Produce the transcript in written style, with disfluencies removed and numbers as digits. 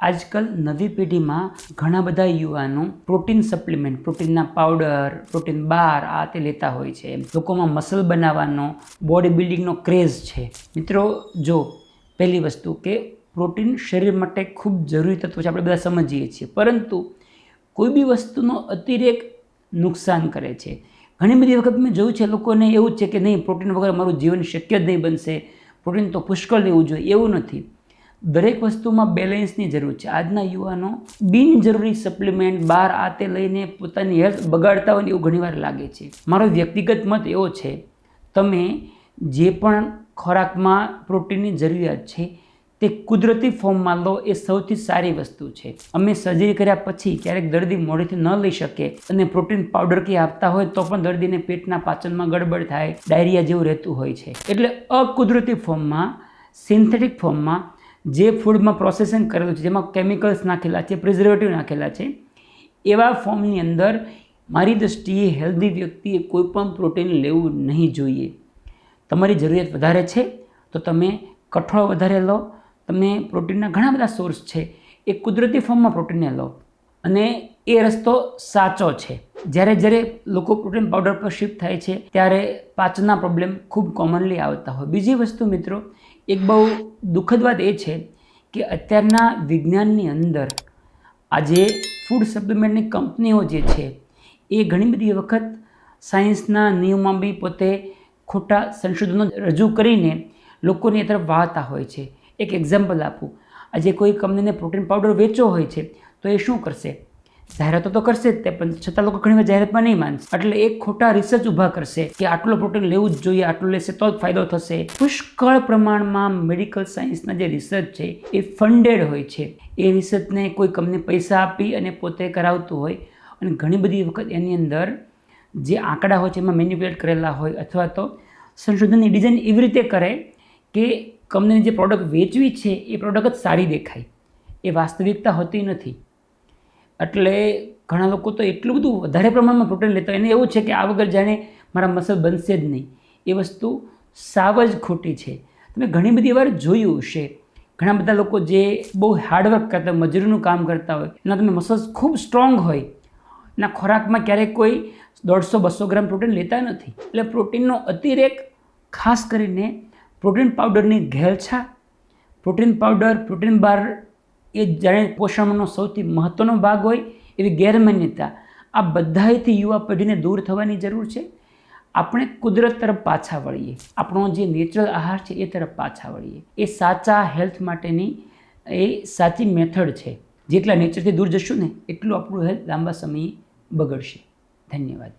આજકાલ નવી પેઢીમાં ઘણા બધા યુવાનો પ્રોટીન સપ્લિમેન્ટ, પ્રોટીનના પાવડર, પ્રોટીન બાર આ તે લેતા હોય છે. લોકોમાં મસલ બનાવવાનો, બોડી બિલ્ડિંગનો ક્રેઝ છે. મિત્રો જો પહેલી વસ્તુ કે પ્રોટીન શરીર માટે ખૂબ જરૂરી તત્વ છે, આપણે બધા સમજીએ છીએ, પરંતુ કોઈ બી વસ્તુનો અતિરેક નુકસાન કરે છે. ઘણી બધી વખત મેં જોયું છે લોકોને એવું છે કે નહીં, પ્રોટીન વગર મારું જીવન શક્ય જ નહીં બનશે, પ્રોટીન તો પુષ્કળ લેવું જોઈએ. એવું નથી. દરેક વસ્તુમાં બેલેન્સની જરૂર છે. આજના યુવાનો બિનજરૂરી સપ્લિમેન્ટ બાર આ તે લઈને પોતાની હેલ્થ બગાડતા હોય એવું ઘણીવાર લાગે છે. મારો વ્યક્તિગત મત એવો છે, તમે જે પણ ખોરાકમાં પ્રોટીનની જરૂરિયાત છે તે કુદરતી ફોર્મમાં લો, એ સૌથી સારી વસ્તુ છે. અમે સર્જરી કર્યા પછી ક્યારેક દર્દી મોઢેથી ન લઈ શકે અને પ્રોટીન પાવડર કે આપતા હોય તો પણ દર્દીને પેટના પાચનમાં ગડબડ થાય, ડાયરિયા જેવું રહેતું હોય છે. એટલે અકુદરતી ફોર્મમાં, સિન્થેટિક ફોર્મમાં જે ફૂડમાં પ્રોસેસિંગ કરેલું છે, જેમાં કેમિકલ્સ નાખેલા છે, પ્રિઝર્વેટિવ નાખેલા છે, એવા ફોર્મની અંદર મારી દૃષ્ટિએ હેલ્ધી વ્યક્તિએ કોઈ પણ પ્રોટીન લેવું નહીં જોઈએ. તમારી જરૂરિયાત વધારે છે તો તમે કઠોળ વધારે લો. તમે પ્રોટીનના ઘણા બધા સોર્સ છે, એ કુદરતી ફોર્મમાં પ્રોટીનને લો અને એ રસ્તો સાચો છે. જ્યારે લોકો પ્રોટીન પાવડર પર શિફ્ટ થાય છે ત્યારે પાચનના પ્રોબ્લેમ ખૂબ કોમનલી આવતા હોય. બીજી વસ્તુ મિત્રો, એક બહુ દુઃખદ વાત એ છે કે અત્યારના વિજ્ઞાનની અંદર આજે ફૂડ સપ્લિમેન્ટની કંપનીઓ જે છે એ ઘણી બધી વખત સાયન્સના નિયમોમાં બી પોતે ખોટા સંશોધનો રજૂ કરીને લોકોની એ તરફ વાળતા હોય છે. એક એક્ઝામ્પલ આપું, આજે કોઈ કંપનીને પ્રોટીન પાવડર વેચવો હોય છે તો એ શું કરશે? જાહેરાતો તો કરશે જ તે, પણ છતાં લોકો ઘણીવાર જાહેરાતમાં નહીં માનશે. એટલે એક ખોટા રિસર્ચ ઊભા કરશે કે આટલું પ્રોટીન લેવું જ જોઈએ, આટલું લેશે તો જ ફાયદો થશે. પુષ્કળ પ્રમાણમાં મેડિકલ સાયન્સના જે રિસર્ચ છે એ ફંડેડ હોય છે. એ રિસર્ચને કોઈ કંપની પૈસા આપી અને પોતે કરાવતું હોય, અને ઘણી બધી વખત એની અંદર જે આંકડા હોય છે એમાં મેન્યુપ્યુલેટ કરેલા હોય, અથવા તો સંશોધનની ડિઝાઇન એવી રીતે કરે કે કંપનીને જે પ્રોડક્ટ વેચવી છે એ પ્રોડક્ટ જ સારી દેખાય. એ વાસ્તવિકતા હોતી નથી. એટલે ઘણા લોકો તો એટલું બધું વધારે પ્રમાણમાં પ્રોટીન લેતા હોય, એને એવું છે કે આ વગર જાણે મારા મસલ બનશે જ નહીં. એ વસ્તુ સાવ જ ખોટી છે. તમે ઘણી બધી વાર જોયું હશે, ઘણા બધા લોકો જે બહુ હાર્ડવર્ક કરતા હોય, મજૂરીનું કામ કરતા હોય, એના તમે મસલ્સ ખૂબ સ્ટ્રોંગ હોય, એના ખોરાકમાં ક્યારેક કોઈ 150-200 ગ્રામ પ્રોટીન લેતા નથી. એટલે પ્રોટીનનો અતિરેક, ખાસ કરીને પ્રોટીન પાવડરની ઘેલછા, પ્રોટીન પાવડર, પ્રોટીન બાર એ જાણે પોષણનો સૌથી મહત્ત્વનો ભાગ હોય એવી ગેરમાન્યતા, આ બધાથી યુવા પેઢીને દૂર થવાની જરૂર છે. આપણે કુદરત તરફ પાછા વળીએ, આપણો જે નેચરલ આહાર છે એ તરફ પાછા વળીએ. એ સાચા હેલ્થ માટેની એ સાચી મેથડ છે. જેટલા નેચરથી દૂર જશું ને એટલું આપણું હેલ્થ લાંબા સમયે બગડશે. ધન્યવાદ.